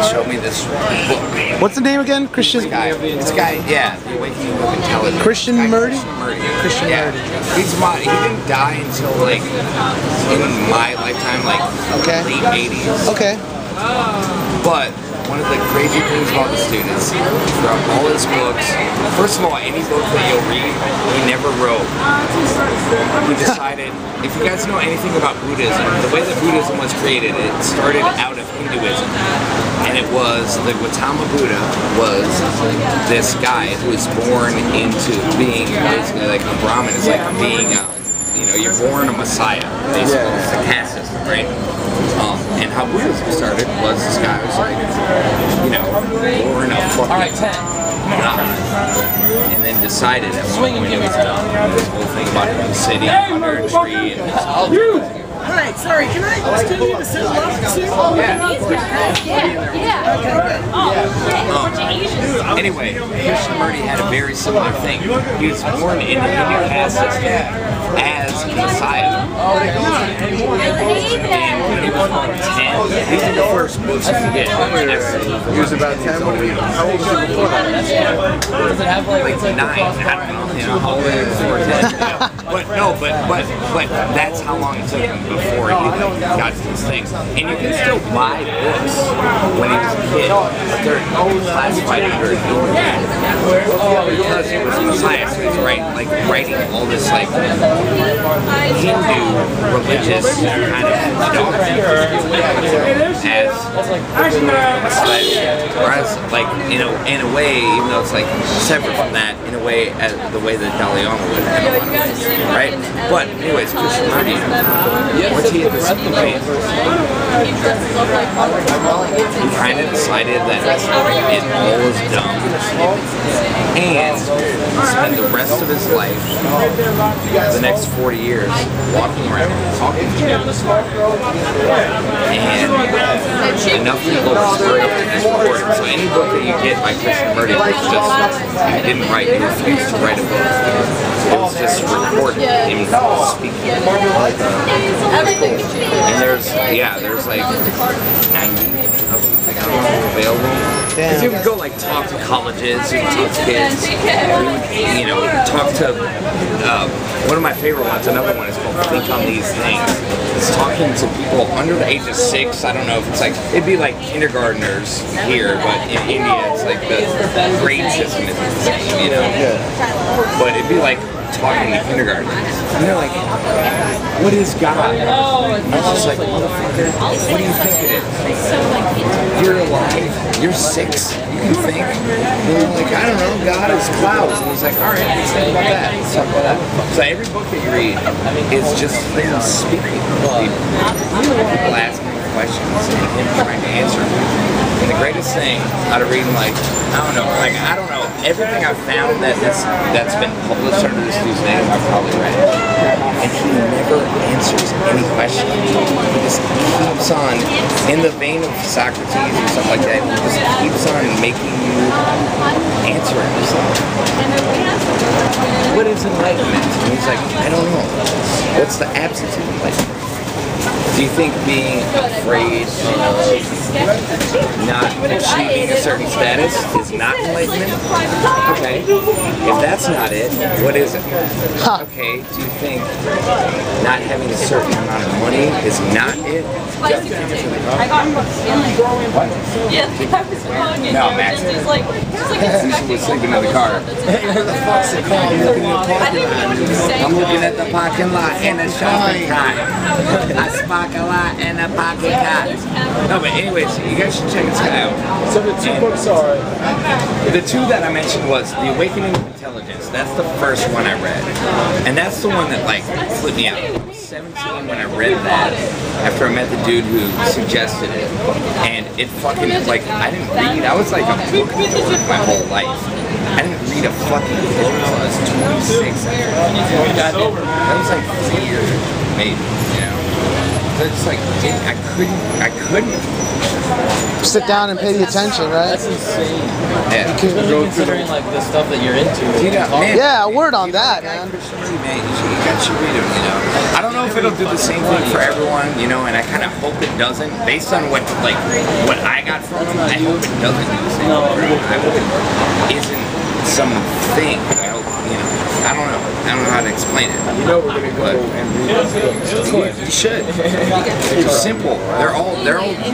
showed me this book. What's the name again? Christian. This guy, yeah, The Awakening of Intelligence. Christian Murdy? Christian Murdy. He didn't die until like in my lifetime, like late 80s. Okay. But one of the crazy things about this dude is throughout all his books, first of all, any book that you'll read, he never wrote. He decided, if you guys know anything about Buddhism, the way that Buddhism was created, it started out of Hinduism. And it was, the Gautama Buddha was this guy who was born into being basically like a Brahmin. It's like being a, you know, you're born a messiah, basically. It's a caste system, right? And how Buddhism started was this guy was like, you know, born a fucking god, and then decided at one point it was done. This whole thing about him sitting under a tree and Hi, sorry, can I continue to sit left too? Anyway, Krishnamurti had a very similar thing. He was born in the Hindu caste system as a Messiah. And when he was about 10, these are the first books you can get. He was about 10 when he, how old was he before that? Like 9, I don't know, you know, how old he was before 10. But no, but that's how long it took him before he got to these things. And you can still buy books when he was a kid, but they're classified under because he was a Messiah, so he's writing all this like Hindu religious kind of dogma as like in a way, even though it's like separate from that, in a way as the way that Dalai Lama would have it, right? But anyways, Krishnamurti, once he hit this point, he kind of decided that it all was dumb, and spent the rest of his life, the next 40 years, walking around talking to people. And enough people were smart enough to just record it. So any book that you get by Krishnamurti was just, he didn't write, he refused to write a book. It was just recorded, him speaking. And there's like 90 available. Because you can go like talk to colleges, you can talk to kids, you know, talk to, one of my favorite ones, another one is called Think on These Things. It's talking to people under the age of 6, I don't know if it's like, it'd be like kindergartners here, but in India it's like the grade system is the same, you know? But it'd be like talking to kindergartners. And they're like, what is God? I was just like, motherfucker, what do you think it is? You're alive, you're 6, you can think. And they're like, I don't know, God is clouds. And he's like, alright, let's think about that. Let's talk about that. So every book that you read is just him speaking. People asking questions and him trying to answer them. And the greatest thing out of reading, like, I don't know, everything I've found that's been published under this dude's name, I've probably read it. And he never answers any questions. He just keeps on, in the vein of Socrates and stuff like that, he just keeps on making you answer himself. What is enlightenment? And he's like, I don't know. What's the absence of enlightenment? Do you think being afraid of not achieving a certain status is not enlightenment? Okay. If that's not it, what is it? Okay, do you think not having a certain amount of money is not it? No, Max. He was sleeping in the car. I'm looking at the parking lot and the shopping cart. I spark a lot and a pocket cart. No, but anyways, you guys should check this guy out. So the 2 books are... The 2 that I mentioned was The Awakening of Intelligence. That's the first one I read. And that's the one that like flipped me out. I was 17 when I read that after I met the dude who suggested it. And it fucking, like, I didn't read. I was like a book nerd my whole life. I didn't read a fucking book until I was 26. That was like 3 years maybe, you know. I just like I couldn't sit down and pay the attention, right? That's insane. Yeah. Considering like the stuff that you're into. Man, Yeah, word on that, man. Man, you got your read 'em, you know. I don't know if it'll do the same thing for everyone, you know, and I kind of hope it doesn't. Based on what I got from him, I hope it doesn't do the same thing for everyone. I hope it isn't something. I hope, you know. I don't know. I don't know how to explain it. You know we're gonna go and read the book. You should. It's simple. They're all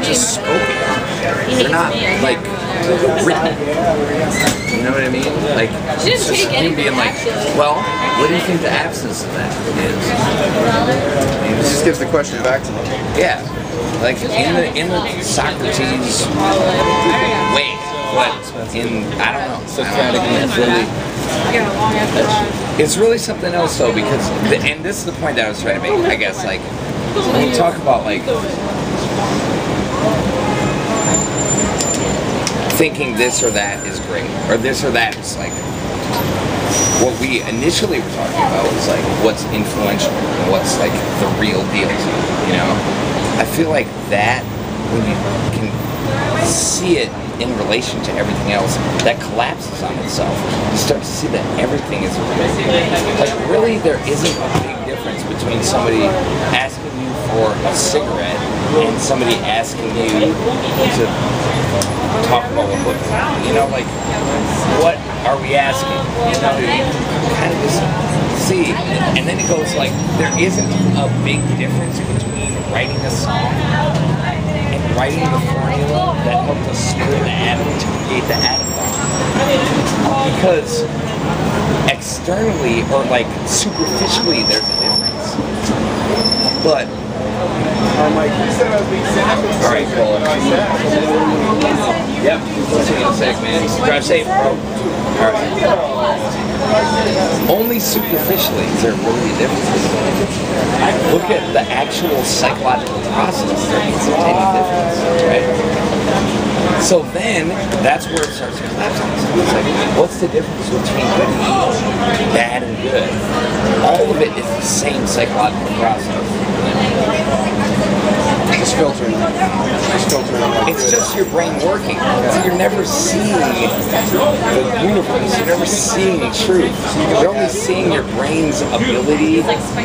just spoken. They're not like written. You know what I mean? Like it's just him being like, well, what do you think the absence of that is? It just gives the question back to them. Yeah. Like in the Socrates way, but in I don't know. Socratic it's really. It's really something else though, because and this is the point that I was trying to make. I guess like when you talk about like thinking this or that is great, or this or that is like what we initially were talking about was like what's influential and what's like the real deal. You know, I feel like that when you can see it in relation to everything else, that collapses on itself. You start to see that everything is real. Like really, there isn't a big difference between somebody asking you for a cigarette and somebody asking you to talk about what book. You know, like what are we asking? You know, kind of just see. And then it goes like there isn't a big difference between writing a song and writing the formula that helped us split the atom to create the atom bomb. Because externally or like superficially there's a difference. But alright, cool. Yep, see you in a sec, man. Drive safe, bro. Alright. Only superficially is there really a difference. Look at the actual psychological process. There isn't any difference, right? So then, that's where it starts to collapse on itself. It's like, what's the difference between good and evil, bad and good? All of it is the same psychological process. Just filtering. It's just your brain working. So you're never seeing the universe. You're never seeing truth. You're only seeing your brain's ability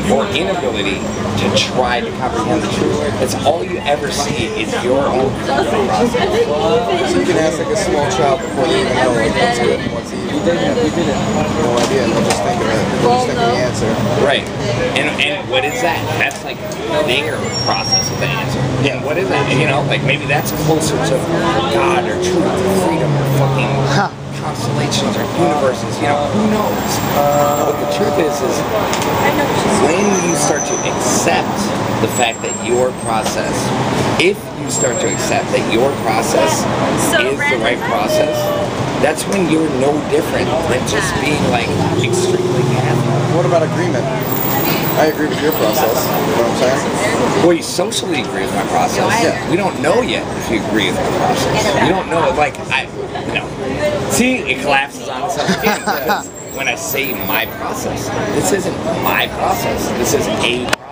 or inability to try to comprehend the truth. That's all you ever see is your own process. So you can ask like a small child before they even know like what's good and what's evil. You didn't. No idea. They'll just think of it. They'll just think of the answer. Right. And what is that? That's like their process of the answer. And what is that? You know, like maybe that's closer to God or truth or freedom or fucking constellations or universes. You know, who knows? But the truth is when you start to accept the fact that your process, if you start to accept that your process is the right process, that's when you're no different than just being like extremely Catholic. What about agreement? I agree with your process. You know what I'm saying? Well, you socially agree with my process. Yeah. We don't know yet if you agree with my process. You don't know, like, see, it collapses on itself again because when I say my process, this isn't my process. This is a process.